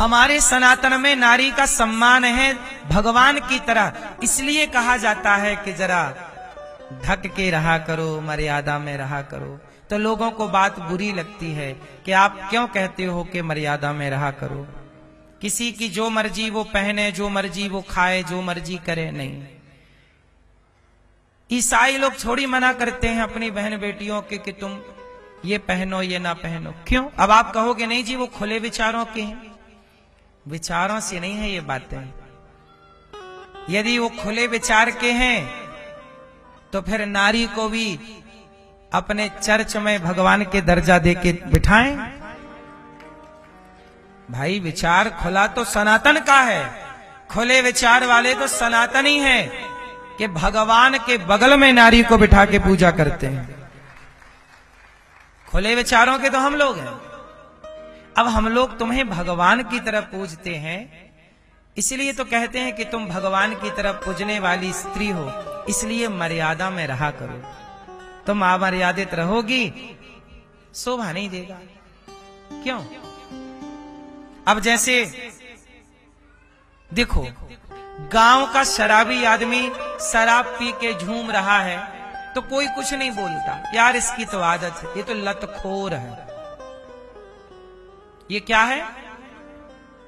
हमारे सनातन में नारी का सम्मान है भगवान की तरह, इसलिए कहा जाता है कि जरा ढक के रहा करो, मर्यादा में रहा करो। तो लोगों को बात बुरी लगती है कि आप क्यों कहते हो कि मर्यादा में रहा करो। किसी की जो मर्जी वो पहने, जो मर्जी वो खाए, जो मर्जी करे, नहीं। ईसाई लोग थोड़ी मना करते हैं अपनी बहन बेटियों के कि तुम ये पहनो ये ना पहनो। क्यों? अब आप कहोगे नहीं जी वो खुले विचारों के हैं। विचारों से नहीं है ये बातें। यदि वो खुले विचार के हैं तो फिर नारी को भी अपने चर्च में भगवान के दर्जा देके बिठाएं। भाई विचार खुला तो सनातन का है। खुले विचार वाले तो सनातन ही हैं कि भगवान के बगल में नारी को बिठा के पूजा करते हैं। खुले विचारों के तो हम लोग हैं। अब हम लोग तुम्हें भगवान की तरफ पूजते हैं, इसलिए तो कहते हैं कि तुम भगवान की तरफ पूजने वाली स्त्री हो, इसलिए मर्यादा में रहा करो। तुम अमर्यादित रहोगी शोभा नहीं देगा। क्यों? अब जैसे देखो, गांव का शराबी आदमी शराब पी के झूम रहा है तो कोई कुछ नहीं बोलता, यार इसकी तो आदत है, ये तो लतखोर है। ये क्या है?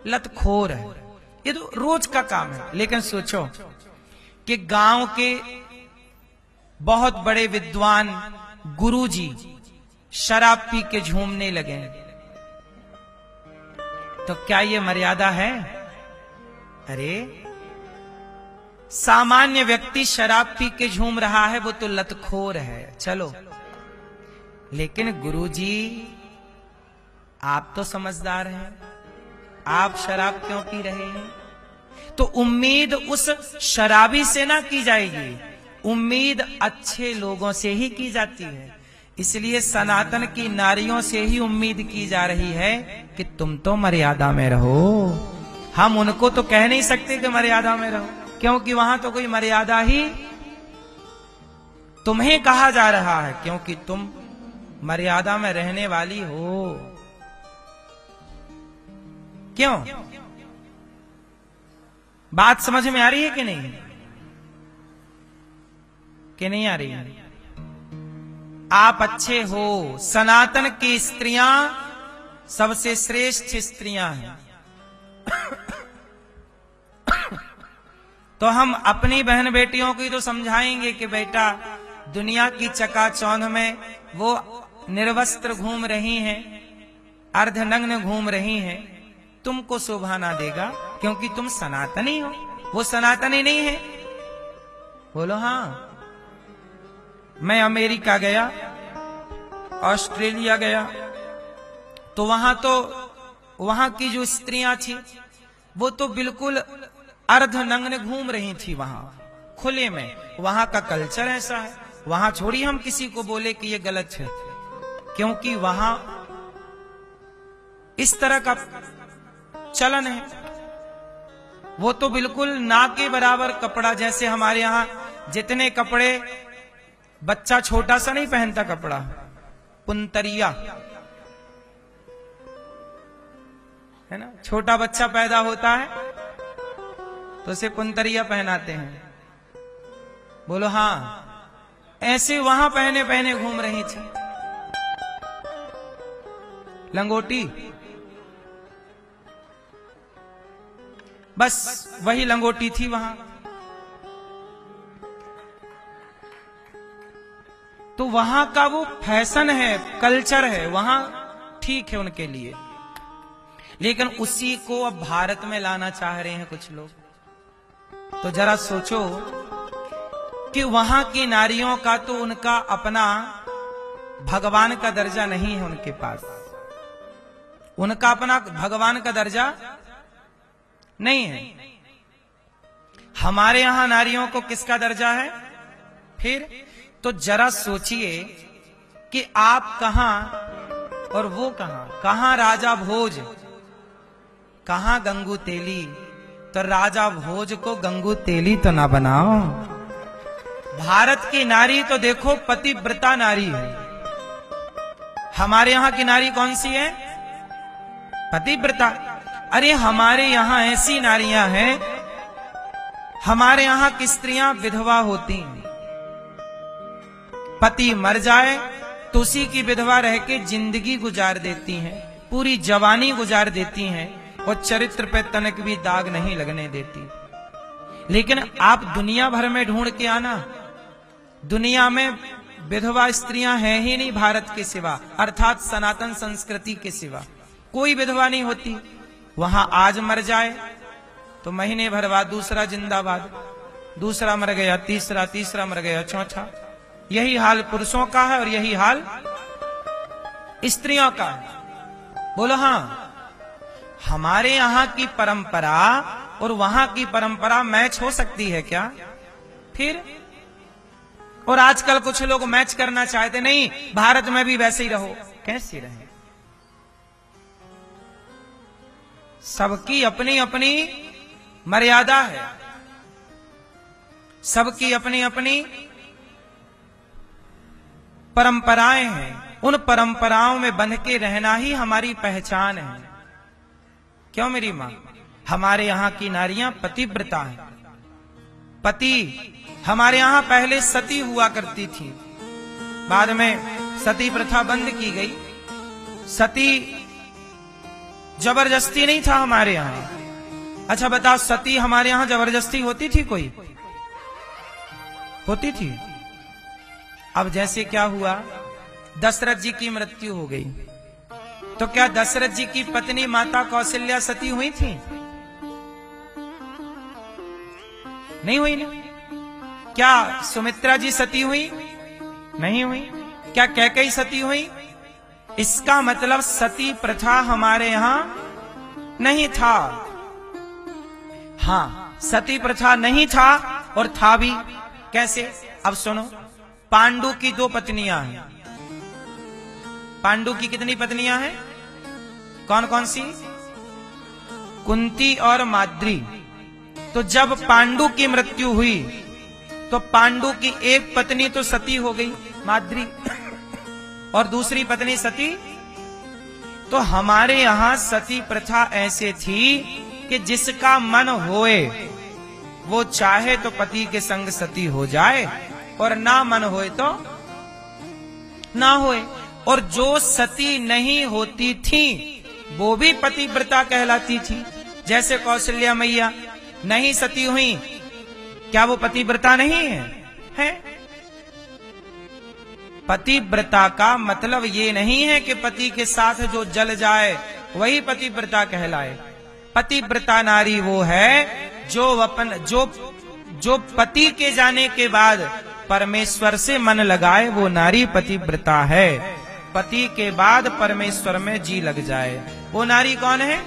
लतखोर है, ये तो रोज का काम है। लेकिन सोचो कि गांव के बहुत बड़े विद्वान गुरुजी शराब पी के झूमने लगे, तो क्या ये मर्यादा है? अरे सामान्य व्यक्ति शराब पी के झूम रहा है, वो तो लतखोर है, चलो। लेकिन गुरुजी आप तो समझदार हैं, आप शराब क्यों पी रहे हैं? तो उम्मीद उस शराबी से ना की जाएगी, उम्मीद अच्छे लोगों से ही की जाती है। इसलिए सनातन की नारियों से ही उम्मीद की जा रही है कि तुम तो मर्यादा में रहो। हम उनको तो कह नहीं सकते कि मर्यादा में रहो, क्योंकि वहां तो कोई मर्यादा ही तुम्हें कहा जा रहा है, क्योंकि तुम मर्यादा में रहने वाली हो। क्यों? बात समझ में आ रही है कि नहीं? कि नहीं आ रही है? आप अच्छे हो, सनातन की स्त्रियां सबसे श्रेष्ठ स्त्रियां हैं। तो हम अपनी बहन बेटियों को तो समझाएंगे कि बेटा दुनिया की चकाचौंध में वो निर्वस्त्र घूम रही हैं, अर्धनग्न घूम रही हैं, तुमको शोभा ना देगा, क्योंकि तुम सनातनी हो, वो सनातनी नहीं है। बोलो हाँ। मैं अमेरिका गया, ऑस्ट्रेलिया गया, तो वहां की जो स्त्रियां थी वो तो बिल्कुल अर्धनग्न घूम रही थी वहां खुले में। वहां का कल्चर ऐसा है, वहां छोड़ी हम किसी को बोले कि ये गलत है, क्योंकि वहां इस तरह का चलन है। वो तो बिल्कुल ना के बराबर कपड़ा, जैसे हमारे यहां जितने कपड़े, बच्चा छोटा सा नहीं पहनता कपड़ा, पुंतरिया है ना, छोटा बच्चा पैदा होता है तो उसे पुंतरिया पहनाते हैं। बोलो हाँ। ऐसे वहां पहने पहने घूम रही थी लंगोटी, बस वही लंगोटी थी वहां। तो वहां का वो फैशन है, कल्चर है, वहां ठीक है उनके लिए। लेकिन उसी को अब भारत में लाना चाह रहे हैं कुछ लोग। तो जरा सोचो कि वहां की नारियों का तो उनका अपना भगवान का दर्जा नहीं है उनके पास, उनका अपना भगवान का दर्जा नहीं है। हमारे यहां नारियों को किसका दर्जा है फिर? तो जरा सोचिए कि आप कहां और वो कहां, कहां राजा भोज, कहां गंगू तेली। तो राजा भोज को गंगू तेली तो ना बनाओ। भारत की नारी तो देखो पतिव्रता नारी है। हमारे यहां की नारी कौन सी है? पतिव्रता। अरे हमारे यहां ऐसी नारियां हैं, हमारे यहां की स्त्रियां विधवा होती हैं, पति मर जाए तो उसी की विधवा रह के जिंदगी गुजार देती हैं, पूरी जवानी गुजार देती हैं और चरित्र पे तनक भी दाग नहीं लगने देती। लेकिन आप दुनिया भर में ढूंढ के आना, दुनिया में विधवा स्त्रियां हैं ही नहीं भारत के सिवा, अर्थात सनातन संस्कृति के सिवा कोई विधवा नहीं होती। वहां आज मर जाए तो महीने भर बाद दूसरा जिंदाबाद, दूसरा मर गया तीसरा, तीसरा मर गया चौथा। यही हाल पुरुषों का है और यही हाल स्त्रियों का है। बोलो हाँ, हमारे यहां की परंपरा और वहां की परंपरा मैच हो सकती है क्या? फिर और आजकल कुछ लोग मैच करना चाहते, नहीं भारत में भी वैसे ही रहो। कैसे रहे? सबकी अपनी अपनी मर्यादा है, सबकी अपनी अपनी परंपराएं हैं। उन परंपराओं में बंध के रहना ही हमारी पहचान है। क्यों मेरी मां? हमारे यहां की नारियां पतिव्रता हैं। पति हमारे यहां पहले सती हुआ करती थी, बाद में सती प्रथा बंद की गई। सती जबरदस्ती नहीं था हमारे यहां। अच्छा बताओ, सती हमारे यहां जबरदस्ती होती थी? कोई होती थी? अब जैसे क्या हुआ, दशरथ जी की मृत्यु हो गई, तो क्या दशरथ जी की पत्नी माता कौशल्या सती हुई थी? नहीं हुई ना। क्या सुमित्रा जी सती हुई? नहीं हुई। क्या कैकेयी सती हुई? इसका मतलब सती प्रथा हमारे यहां नहीं था। हां, सती प्रथा नहीं था और था भी कैसे? अब सुनो, पांडु की 2 पत्नियां हैं। पांडु की कितनी पत्नियां हैं? कौन कौन सी? कुंती और माद्री। तो जब पांडु की मृत्यु हुई तो पांडु की एक पत्नी तो सती हो गई, माद्री, और दूसरी पत्नी सती। तो हमारे यहां सती प्रथा ऐसे थी कि जिसका मन होए वो चाहे तो पति के संग सती हो जाए और ना मन होए तो ना होए। और जो सती नहीं होती थी वो भी पतिव्रता कहलाती थी। जैसे कौशल्या मैया नहीं सती हुई, क्या वो पतिव्रता नहीं है? पतिव्रता का मतलब ये नहीं है कि पति के साथ जो जल जाए वही पतिव्रता कहलाए। पतिव्रता नारी वो है जो पति के जाने के बाद परमेश्वर से मन लगाए, वो नारी पतिव्रता है। पति के बाद परमेश्वर में जी लग जाए, वो नारी कौन है?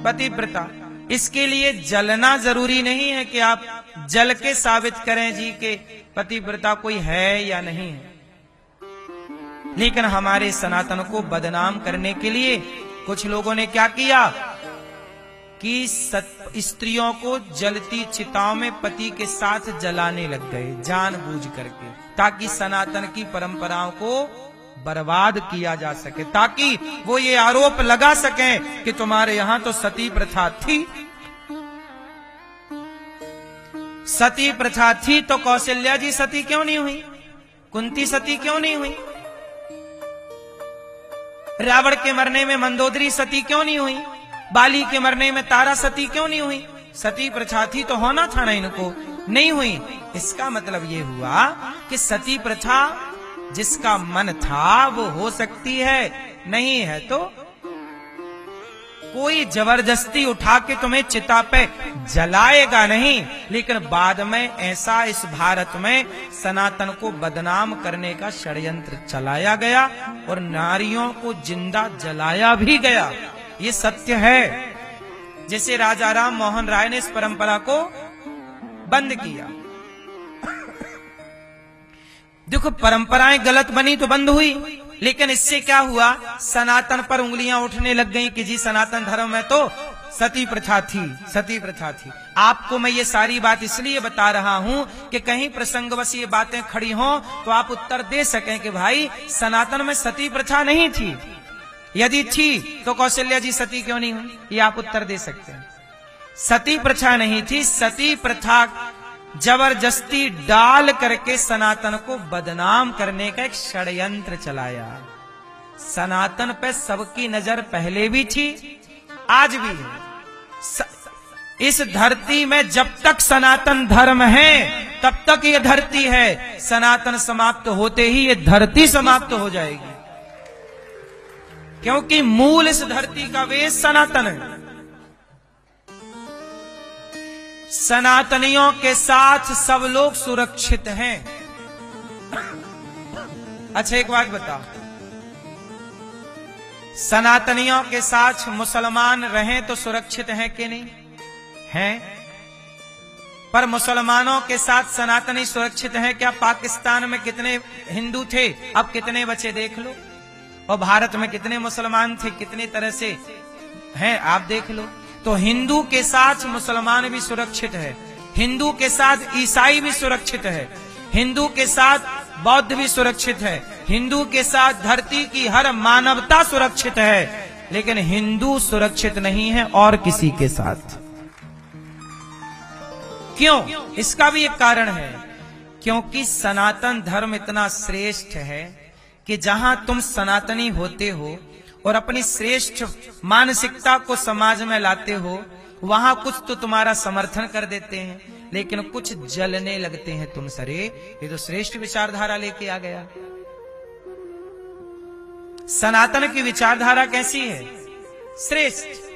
पतिव्रता। इसके लिए जलना जरूरी नहीं है कि आप जल के साबित करें जी के पतिव्रता कोई है या नहीं है। लेकिन हमारे सनातन को बदनाम करने के लिए कुछ लोगों ने क्या किया कि स्त्रियों को जलती चिताओं में पति के साथ जलाने लग गए जानबूझ करके, ताकि सनातन की परंपराओं को बर्बाद किया जा सके, ताकि वो ये आरोप लगा सकें कि तुम्हारे यहां तो सती प्रथा थी। सती प्रथा थी तो कौशल्या जी सती क्यों नहीं हुई? कुंती सती क्यों नहीं हुई? रावण के मरने में मंदोदरी सती क्यों नहीं हुई? बाली के मरने में तारा सती क्यों नहीं हुई? सती प्रथा थी तो होना था ना, इनको नहीं हुई। इसका मतलब ये हुआ कि सती प्रथा जिसका मन था वो हो सकती है, नहीं है तो कोई जबरदस्ती उठा के तुम्हें चिता पे जलाएगा नहीं। लेकिन बाद में ऐसा इस भारत में सनातन को बदनाम करने का षड्यंत्र चलाया गया और नारियों को जिंदा जलाया भी गया, ये सत्य है। जैसे राजा राम मोहन राय ने इस परंपरा को बंद किया। देखो, परंपराएं गलत बनी तो बंद हुई, लेकिन इससे क्या हुआ? सनातन पर उंगलियां उठने लग गईं कि जी सनातन धर्म में तो सती प्रथा थी, सती प्रथा थी। आपको मैं ये सारी बात इसलिए बता रहा हूं कि कहीं प्रसंगवश ये बातें खड़ी हों तो आप उत्तर दे सकें कि भाई सनातन में सती प्रथा नहीं थी। यदि थी तो कौशल्या जी सती क्यों नहीं हुई? ये आप उत्तर दे सकते हैं। सती प्रथा नहीं थी, सती प्रथा जबरदस्ती डाल करके सनातन को बदनाम करने का एक षड्यंत्र चलाया। सनातन पे सबकी नजर पहले भी थी, आज भी है। इस धरती में जब तक सनातन धर्म है तब तक ये धरती है। सनातन समाप्त होते ही ये धरती समाप्त हो जाएगी, क्योंकि मूल इस धरती का वेश सनातन है। सनातनियों के साथ सब लोग सुरक्षित हैं। अच्छा एक बात बताओ, सनातनियों के साथ मुसलमान रहें तो सुरक्षित हैं कि नहीं? हैं। पर मुसलमानों के साथ सनातनी सुरक्षित हैं क्या? पाकिस्तान में कितने हिंदू थे, अब कितने बचे देख लो। और भारत में कितने मुसलमान थे, कितनी तरह से हैं, आप देख लो। तो हिंदू के साथ मुसलमान भी सुरक्षित है, हिंदू के साथ ईसाई भी सुरक्षित है, हिंदू के साथ बौद्ध भी सुरक्षित है, हिंदू के साथ धरती की हर मानवता सुरक्षित है। लेकिन हिंदू सुरक्षित नहीं है और किसी के साथ। क्यों? इसका भी एक कारण है, क्योंकि सनातन धर्म इतना श्रेष्ठ है कि जहां तुम सनातनी होते हो और अपनी श्रेष्ठ मानसिकता को समाज में लाते हो, वहां कुछ तो तुम्हारा समर्थन कर देते हैं, लेकिन कुछ जलने लगते हैं तुम। सरे ये तो श्रेष्ठ विचारधारा लेके आ गया। सनातन की विचारधारा कैसी है? श्रेष्ठ।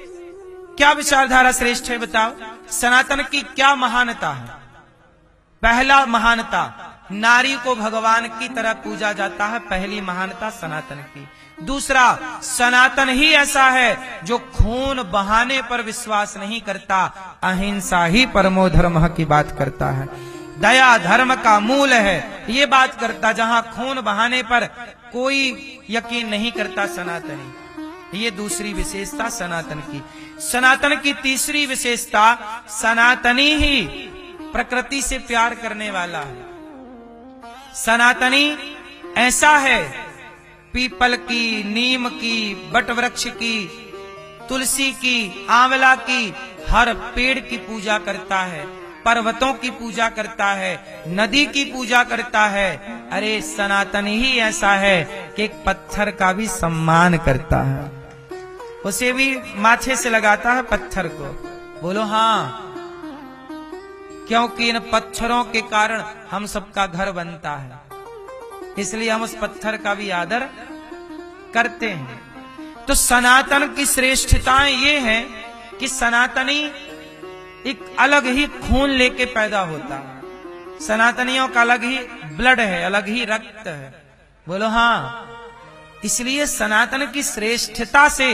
क्या विचारधारा श्रेष्ठ है बताओ? सनातन की क्या महानता है? पहला महानता, नारी को भगवान की तरह पूजा जाता है, पहली महानता सनातन की। दूसरा, सनातन ही ऐसा है जो खून बहाने पर विश्वास नहीं करता, अहिंसा ही परमो धर्म की बात करता है। दया धर्म का मूल है, ये बात करता। जहां खून बहाने पर कोई यकीन नहीं करता सनातनी। ये दूसरी विशेषता सनातन की। सनातन की तीसरी विशेषता, सनातनी ही प्रकृति से प्यार करने वाला है। सनातनी ऐसा है, पीपल की, नीम की, बट वृक्ष की, तुलसी की, आंवला की, हर पेड़ की पूजा करता है, पर्वतों की पूजा करता है, नदी की पूजा करता है। अरे सनातन ही ऐसा है कि एक पत्थर का भी सम्मान करता है, उसे भी माथे से लगाता है पत्थर को। बोलो हाँ, क्योंकि इन पत्थरों के कारण हम सबका घर बनता है, इसलिए हम उस पत्थर का भी आदर करते हैं। तो सनातन की श्रेष्ठताएं ये हैं कि सनातनी एक अलग ही खून लेके पैदा होता है। सनातनियों का अलग ही ब्लड है, अलग ही रक्त है। बोलो हाँ। इसलिए सनातन की श्रेष्ठता से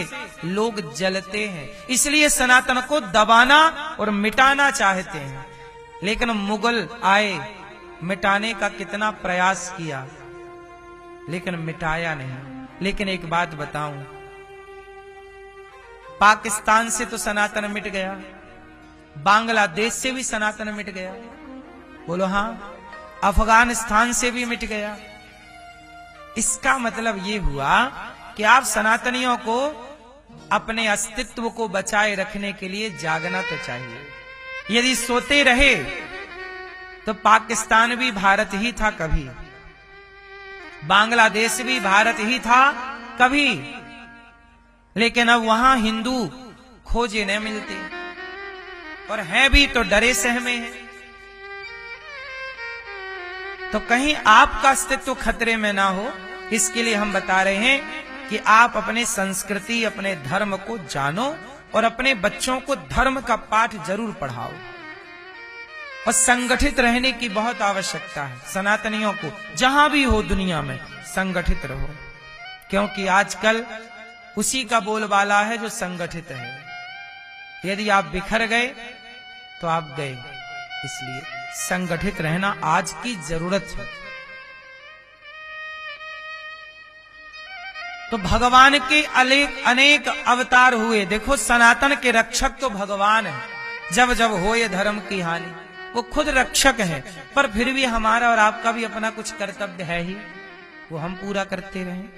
लोग जलते हैं, इसलिए सनातन को दबाना और मिटाना चाहते हैं। लेकिन मुगल आए, मिटाने का कितना प्रयास किया, लेकिन मिटाया नहीं। लेकिन एक बात बताऊं, पाकिस्तान से तो सनातन मिट गया, बांग्लादेश से भी सनातन मिट गया। बोलो हाँ। अफगानिस्तान से भी मिट गया। इसका मतलब ये हुआ कि आप सनातनियों को अपने अस्तित्व को बचाए रखने के लिए जागना तो चाहिए। यदि सोते रहे तो पाकिस्तान भी भारत ही था कभी, बांग्लादेश भी भारत ही था कभी, लेकिन अब वहां हिंदू खोजे न मिलते, और हैं भी तो डरे सहमे हैं। तो कहीं आपका अस्तित्व खतरे में ना हो, इसके लिए हम बता रहे हैं कि आप अपने संस्कृति, अपने धर्म को जानो और अपने बच्चों को धर्म का पाठ जरूर पढ़ाओ। और संगठित रहने की बहुत आवश्यकता है। सनातनियों को जहां भी हो दुनिया में संगठित रहो, क्योंकि आजकल उसी का बोलबाला है जो संगठित है। यदि आप बिखर गए तो आप गए। इसलिए संगठित रहना आज की जरूरत है। तो भगवान के अनेक अवतार हुए। देखो सनातन के रक्षक तो भगवान है। जब जब हो ये धर्म की हानि, वो खुद रक्षक है, पर फिर भी हमारा और आपका भी अपना कुछ कर्तव्य है ही, वो हम पूरा करते रहें।